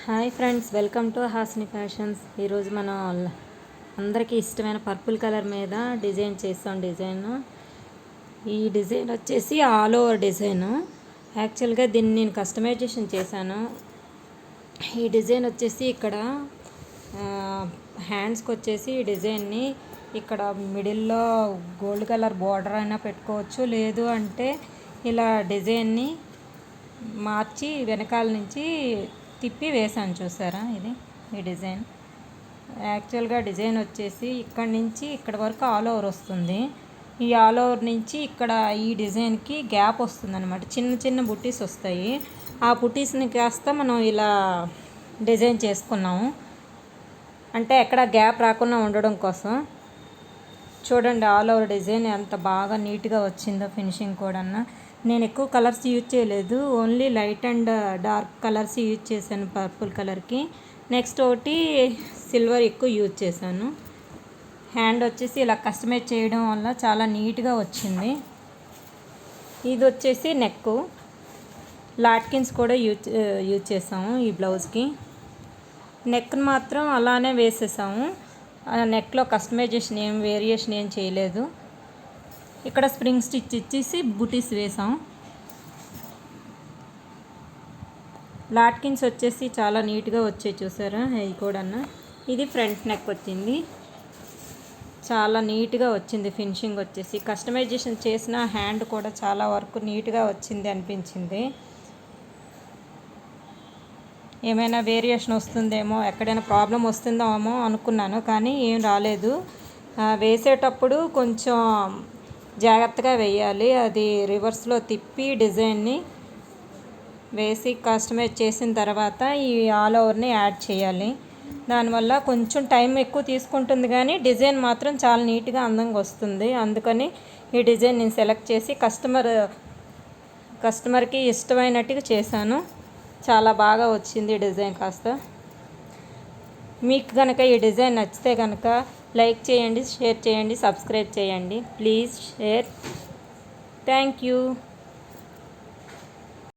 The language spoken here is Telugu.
Hi friends, welcome to Hasni fashions. ఈరోజు మనం అందరికీ ఇష్టమైన పర్పుల్ కలర్ మీద డిజైన్ చేస్తాం. ఈ డిజైన్ వచ్చేసి ఆల్ ఓవర్ డిజైను. యాక్చువల్గా దీన్ని నేను కస్టమైజేషన్ చేశాను. ఈ డిజైన్ వచ్చేసి ఇక్కడ హ్యాండ్స్కి వచ్చేసి ఈ డిజైన్ని ఇక్కడ మిడిల్లో గోల్డ్ కలర్ బార్డర్ అయినా పెట్టుకోవచ్చు, లేదు అంటే ఇలా డిజైన్ని మార్చి వెనకాల నుంచి తిప్పి వేసాను. చూసారా, ఇది ఈ డిజైన్. యాక్చువల్గా డిజైన్ వచ్చేసి ఇక్కడ నుంచి ఇక్కడ వరకు ఆల్ ఓవర్ వస్తుంది. ఈ ఆల్ ఓవర్ నుంచి ఇక్కడ ఈ డిజైన్కి గ్యాప్ వస్తుంది అనమాట. చిన్న చిన్న బుట్టీస్ వస్తాయి. ఆ బుట్టీస్ని కాస్త మనం ఇలా డిజైన్ చేసుకున్నాము, అంటే ఎక్కడ గ్యాప్ రాకుండా ఉండడం కోసం. చూడండి, ఆల్ ఓవర్ డిజైన్ ఎంత బాగా నీట్గా వచ్చిందో. ఫినిషింగ్ కూడా నేను ఎక్కువ కలర్స్ యూజ్ చేయలేదు, only light and dark colours use చేశాను పర్పుల్ కలర్కి. నెక్స్ట్ ఒకటి సిల్వర్ ఎక్కువ యూజ్ చేశాను. హ్యాండ్ వచ్చేసి ఇలా కస్టమైజ్ చేయడం వల్ల చాలా నీట్గా వచ్చింది. ఇది వచ్చేసి నెక్, లాట్కిన్స్ కూడా యూజ్ చేసాము ఈ బ్లౌజ్కి. నెక్ని మాత్రం అలానే వేసేసాము. నెక్లో కస్టమైజేషన్ వేరియేషన్ ఏం చేయలేదు. ఇక్కడ స్ప్రింగ్ స్టిచ్ ఇచ్చేసి బుటీస్ వేసాం. లాట్కిన్స్ వచ్చేసి చాలా నీట్గా వచ్చాయి, చూసారా. అవి కూడా ఇది ఫ్రంట్ నెక్ వచ్చింది, చాలా నీట్గా వచ్చింది. ఫినిషింగ్ వచ్చేసి కస్టమైజేషన్ చేసిన హ్యాండ్ కూడా చాలా వరకు నీట్గా వచ్చింది అనిపించింది. ఏమైనా వేరియేషన్ వస్తుందేమో, ఎక్కడైనా ప్రాబ్లం వస్తుందేమో అనుకున్నాను, కానీ ఏం రాలేదు. వేసేటప్పుడు కొంచెం జాగ్రత్తగా వేయాలి. అది రివర్స్లో తిప్పి డిజైన్ని వేసి కస్టమైజ్ చేసిన తర్వాత ఈ ఆల్ ఓవర్ని యాడ్ చేయాలి. దానివల్ల కొంచెం టైం ఎక్కువ తీసుకుంటుంది, కానీ డిజైన్ మాత్రం చాలా నీట్గా అందంగా వస్తుంది. అందుకని ఈ డిజైన్ నేను సెలెక్ట్ చేసి కస్టమర్కి ఇష్టమైనట్టుగా చేశాను. చాలా బాగా వచ్చింది డిజైన్. కాస్త మీకు కనుక ఈ డిజైన్ నచ్చితే కనుక లైక్ చేయండి, షేర్ చేయండి, సబ్స్క్రైబ్ చేయండి. Please share. Thank you.